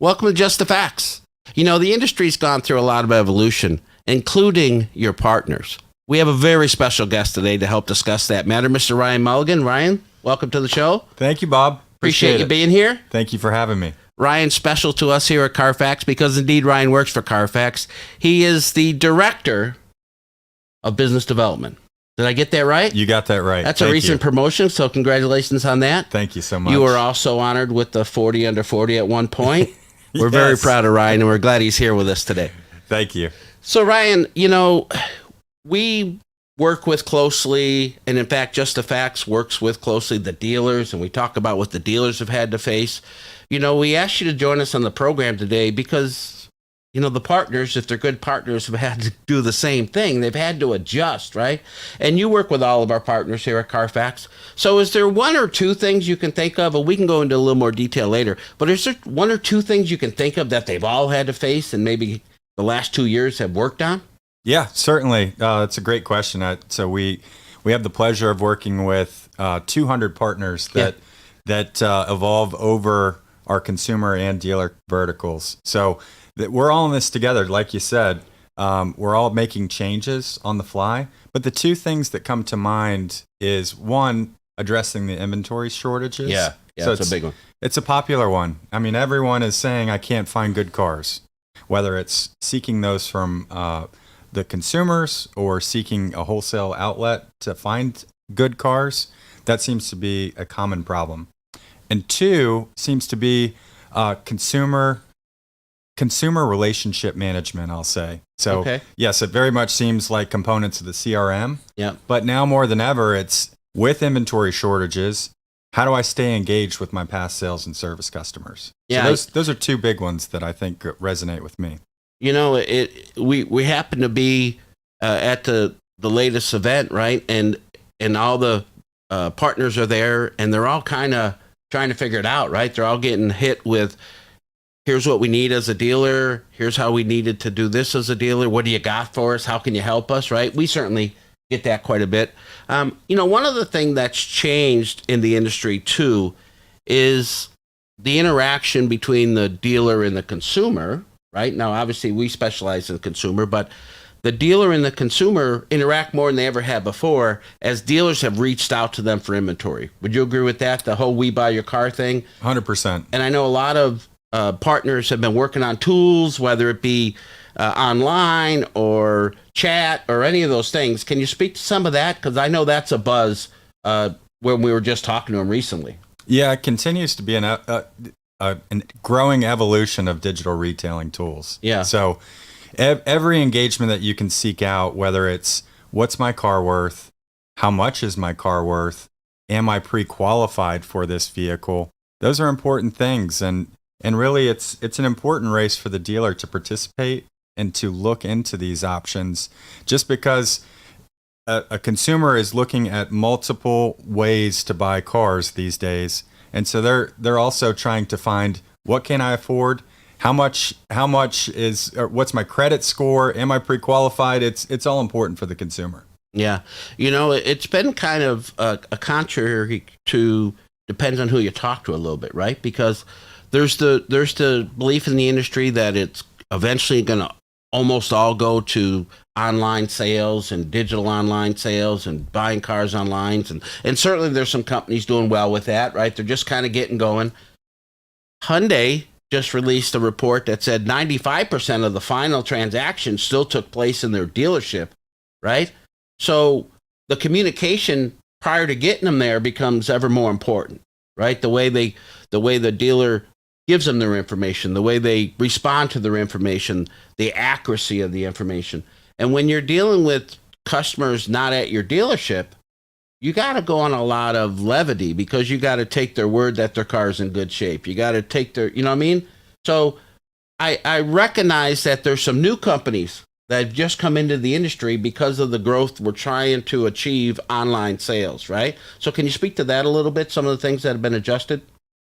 Welcome to Just the Facts. You know, the industry's gone through a lot of evolution, including your partners. We have a very special guest today to help discuss that matter, Mr. Ryan Mulligan. Ryan, welcome to the show. Thank you, Bob. Appreciate you being here. Thank you for having me. Ryan's special to us here at Carfax because indeed Ryan works for Carfax. He is the director of business development. Did I get that right? You got that right. That's a recent promotion, so congratulations on that. Thank you so much. You were also honored with the 40 under 40 at one point. We're very proud of Ryan, and we're glad he's here with us today. Thank you. So, Ryan, you know, we work with closely, and in fact, Just the Facts works with closely the dealers, and we talk about what the dealers have had to face. You know, we asked you to join us on the program today because, you know, the partners, if they're good partners, have had to do the same thing. They've had to adjust, right? And you work with all of our partners here at Carfax. So is there one or two things you can think of, and we can go into a little more detail later, but is there one or two things you can think of that they've all had to face and maybe the last 2 years have worked on? Yeah, certainly. It's a great question. So we have the pleasure of working with 200 partners that evolve over our consumer and dealer verticals. So that we're all in this together, like you said. We're all making changes on the fly. But the two things that come to mind is, one, addressing the inventory shortages. Yeah, so it's a big one. It's a popular one. I mean, everyone is saying, I can't find good cars, whether it's seeking those from the consumers or seeking a wholesale outlet to find good cars. That seems to be a common problem. And two seems to be consumer relationship management, I'll say. So yes, it very much seems like components of the CRM. Yeah. But now more than ever, it's with inventory shortages, how do I stay engaged with my past sales and service customers? Yeah. So those are two big ones that I think resonate with me. You know, we happen to be at the latest event, right? And all the partners are there, and they're all kind of trying to figure it out, right? They're all getting hit with, here's what we need as a dealer. Here's how we needed to do this as a dealer. What do you got for us? How can you help us, right? We certainly get that quite a bit. You know, one of the things that's changed in the industry, too, is the interaction between the dealer and the consumer, right? Now, obviously, we specialize in the consumer, but the dealer and the consumer interact more than they ever had before as dealers have reached out to them for inventory. Would you agree with that? The whole we buy your car thing? 100%. And I know a lot of partners have been working on tools, whether it be online or chat or any of those things. Can you speak to some of that? Because I know that's a buzz when we were just talking to them recently. Yeah, it continues to be a growing evolution of digital retailing tools. Yeah. So every engagement that you can seek out, whether it's what's my car worth, how much is my car worth, am I pre-qualified for this vehicle, those are important things. And really, it's an important race for the dealer to participate and to look into these options, just because a consumer is looking at multiple ways to buy cars these days. And so they're also trying to find, what can I afford? How much is, or what's my credit score? Am I pre-qualified? It's all important for the consumer. Yeah. You know, it's been kind of a contrary to, depends on who you talk to a little bit, right? Because there's the belief in the industry that it's eventually going to almost all go to online sales and digital online sales and buying cars online. And certainly there's some companies doing well with that, right? They're just kind of getting going. Hyundai just released a report that said 95% of the final transactions still took place in their dealership, right? So the communication prior to getting them there becomes ever more important, right? The way the dealer gives them their information, the way they respond to their information, the accuracy of the information. And when you're dealing with customers not at your dealership, you got to go on a lot of levity because you got to take their word that their car's in good shape. You got to take their, you know what I mean? So I recognize that there's some new companies that have just come into the industry because of the growth we're trying to achieve online sales, right? So can you speak to that a little bit, some of the things that have been adjusted?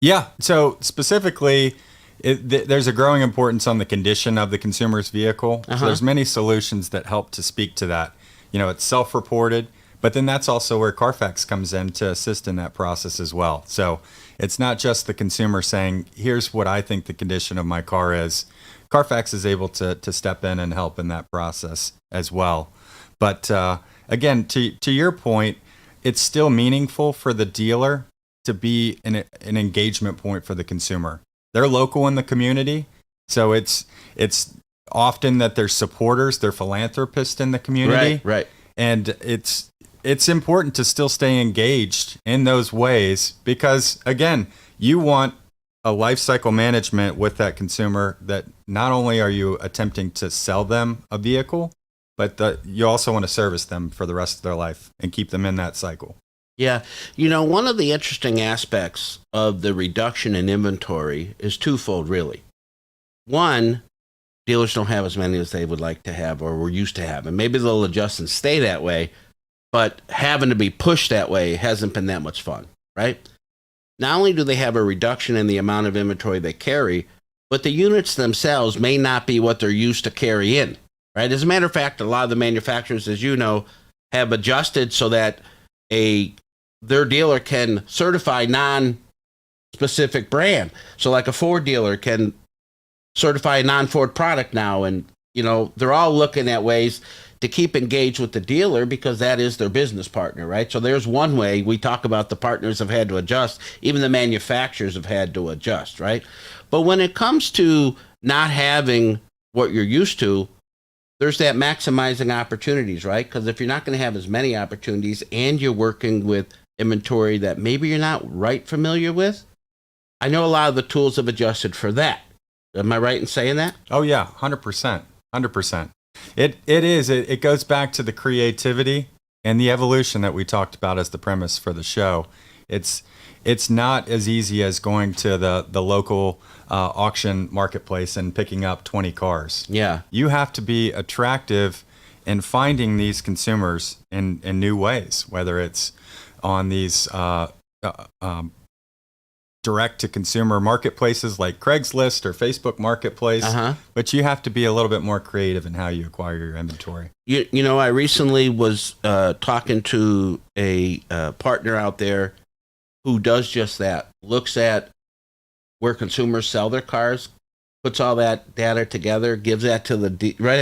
Yeah. So specifically, there's a growing importance on the condition of the consumer's vehicle. So there's many solutions that help to speak to that. You know, it's self-reported, But then that's also where Carfax comes in to assist in that process as well. So it's not just the consumer saying, here's what I think the condition of my car is. Carfax is able to step in and help in that process as well. But again, to your point, it's still meaningful for the dealer to be an engagement point for the consumer. They're local in the community, so it's often that they're supporters, they're philanthropists in the community. Right. And it's important to still stay engaged in those ways because, again, you want a life cycle management with that consumer that not only are you attempting to sell them a vehicle, but that you also want to service them for the rest of their life and keep them in that cycle. Yeah. One of the interesting aspects of the reduction in inventory is twofold, really. One, dealers don't have as many as they would like to have or were used to have. And maybe they'll adjust and stay that way, but having to be pushed that way hasn't been that much fun, right? Not only do they have a reduction in the amount of inventory they carry, but the units themselves may not be what they're used to carry in, right? As a matter of fact, a lot of the manufacturers, as you know, have adjusted so that their dealer can certify non-specific brand. So like a Ford dealer can certify a non-Ford product now. And, they're all looking at ways to keep engaged with the dealer because that is their business partner, right? So there's one way we talk about the partners have had to adjust. Even the manufacturers have had to adjust, right? But when it comes to not having what you're used to, there's that maximizing opportunities, right? Because if you're not going to have as many opportunities and you're working with inventory that maybe you're not right familiar with, I know a lot of the tools have adjusted for that. Am I right in saying that? Oh yeah, 100%. 100%. It goes back to the creativity and the evolution that we talked about as the premise for the show. It's not as easy as going to the local auction marketplace and picking up 20 cars. Yeah. You have to be attractive in finding these consumers in new ways, whether it's on these direct-to-consumer marketplaces like Craigslist or Facebook Marketplace, but you have to be a little bit more creative in how you acquire your inventory. I recently was talking to a partner out there who does just that, looks at where consumers sell their cars, puts all that data together, gives that to the right.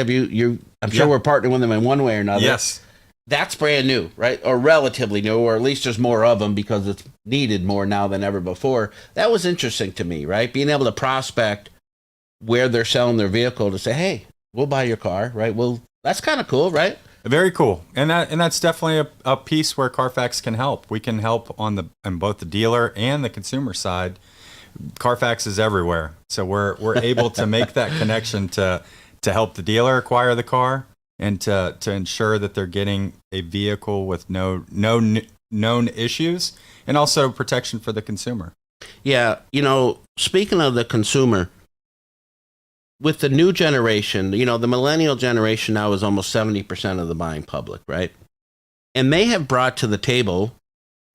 I'm sure we're partnering with them in one way or another. Yes. That's brand new, right? Or relatively new, or at least there's more of them because it's needed more now than ever before. That was interesting to me, right? Being able to prospect where they're selling their vehicle to say, hey, we'll buy your car, right? Well, that's kind of cool, right? Very cool. And that's definitely a piece where Carfax can help. We can help on both the dealer and the consumer side. Carfax is everywhere. So we're able to make that connection to help the dealer acquire the car and to ensure that they're getting a vehicle with no known issues, and also protection for the consumer. Yeah, speaking of the consumer, with the new generation, the millennial generation now is almost 70% of the buying public, right? And they have brought to the table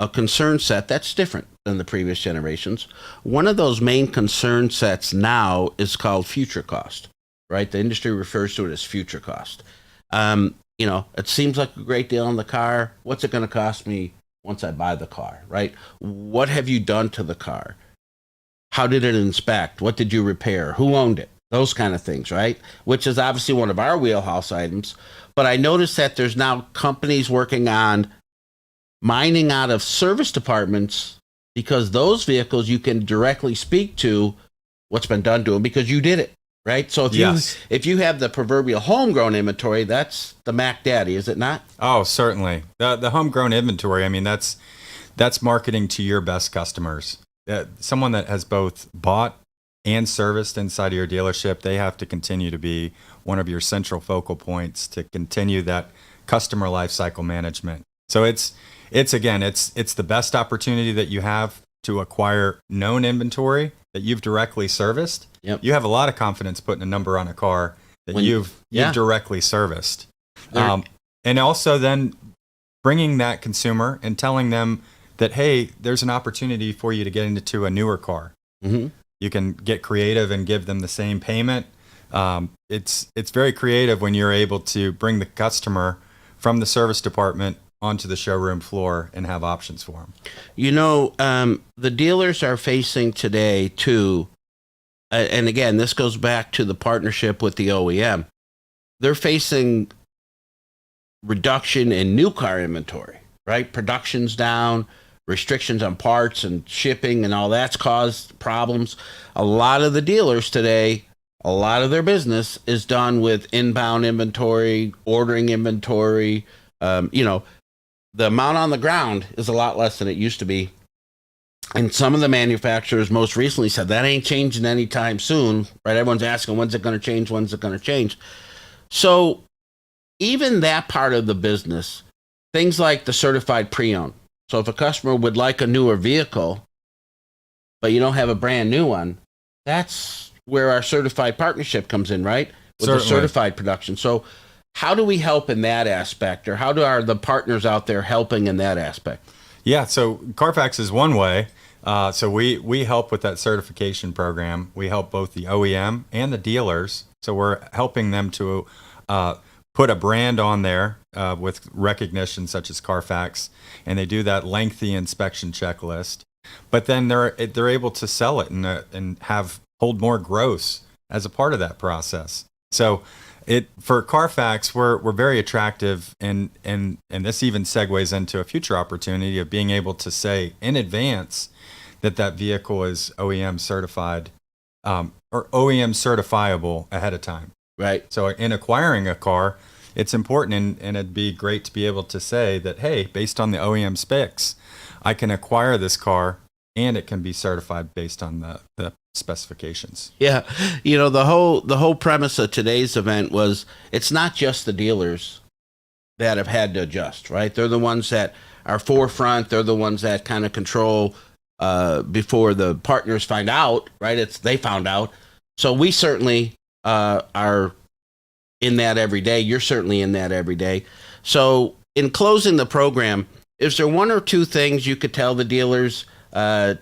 a concern set that's different than the previous generations. One of those main concern sets now is called future cost, right? The industry refers to it as future cost. It seems like a great deal on the car. What's it going to cost me once I buy the car, right? What have you done to the car? How did it inspect? What did you repair? Who owned it? Those kind of things, right? Which is obviously one of our wheelhouse items. But I noticed that there's now companies working on mining out of service departments because those vehicles you can directly speak to what's been done to them because you did it. Right. So if you have the proverbial homegrown inventory, that's the Mac Daddy, is it not? Oh, certainly. The homegrown inventory. I mean, that's marketing to your best customers. Someone that has both bought and serviced inside of your dealership, they have to continue to be one of your central focal points to continue that customer life cycle management. So it's the best opportunity that you have to acquire known inventory that you've directly serviced. Yep. You have a lot of confidence putting a number on a car that you've directly serviced. And also then bringing that consumer and telling them that, hey, there's an opportunity for you to get into a newer car. Mm-hmm. You can get creative and give them the same payment. It's very creative when you're able to bring the customer from the service department onto the showroom floor and have options for them. The dealers are facing today too, and again, this goes back to the partnership with the OEM. They're facing reduction in new car inventory, right? Production's down, restrictions on parts and shipping and all that's caused problems. A lot of the dealers today, a lot of their business is done with inbound inventory, ordering inventory. The amount on the ground is a lot less than it used to be. And some of the manufacturers most recently said that ain't changing anytime soon, right? Everyone's asking, when's it going to change? When's it going to change? So even that part of the business, things like the certified pre-owned. So if a customer would like a newer vehicle, but you don't have a brand new one, that's where our certified partnership comes in, right? With Certainly. the certified production. So how do we help in that aspect, or how are the partners out there helping in that aspect? Yeah, so Carfax is one way. So we help with that certification program. We help both the OEM and the dealers. So we're helping them to put a brand on there with recognition such as Carfax, and they do that lengthy inspection checklist. But then they're able to sell it and hold more gross as a part of that process. So for Carfax, we're very attractive, and this even segues into a future opportunity of being able to say in advance that vehicle is OEM certified or OEM certifiable ahead of time. Right. So in acquiring a car, it's important, and it'd be great to be able to say that, hey, based on the OEM specs, I can acquire this car and it can be certified based on the specifications. Yeah. The whole premise of today's event was it's not just the dealers that have had to adjust, right? They're the ones that are forefront. They're the ones that kind of control before the partners find out, right? They found out. So we certainly are in that every day. You're certainly in that every day. So in closing the program, is there one or two things you could tell the dealers to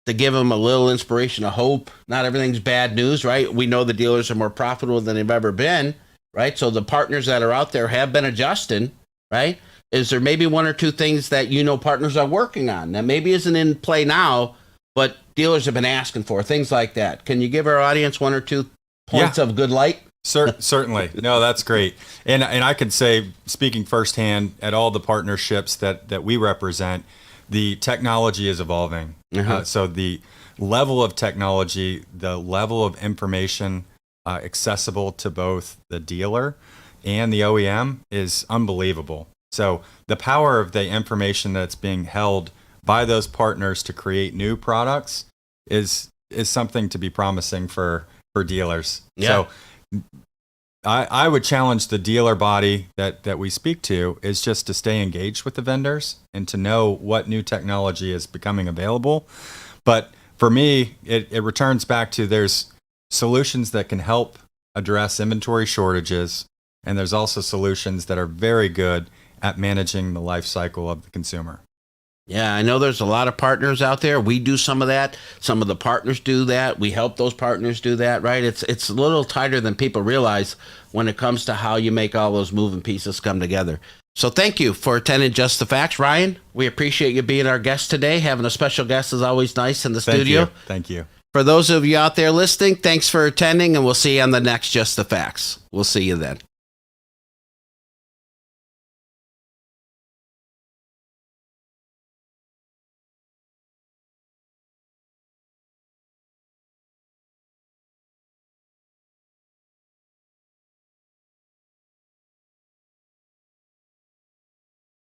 give them a little inspiration, a hope? Not everything's bad news, right? We know the dealers are more profitable than they've ever been, right? So the partners that are out there have been adjusting, right? Is there maybe one or two things that partners are working on that maybe isn't in play now, but dealers have been asking for, things like that? Can you give our audience one or two points of good light? Certainly. No, that's great. And I could say, speaking firsthand at all the partnerships that we represent, the technology is evolving. So the level of technology, the level of information accessible to both the dealer and the OEM is unbelievable. So the power of the information that's being held by those partners to create new products is something to be promising for dealers. Yeah. So I would challenge the dealer body that we speak to is just to stay engaged with the vendors and to know what new technology is becoming available. But for me, it returns back to there's solutions that can help address inventory shortages, and there's also solutions that are very good at managing the life cycle of the consumer. Yeah, I know there's a lot of partners out there. We do some of that. Some of the partners do that. We help those partners do that, right? It's a little tighter than people realize when it comes to how you make all those moving pieces come together. So thank you for attending Just the Facts. Ryan, we appreciate you being our guest today. Having a special guest is always nice in the studio. Thank you. For those of you out there listening, thanks for attending, and we'll see you on the next Just the Facts. We'll see you then.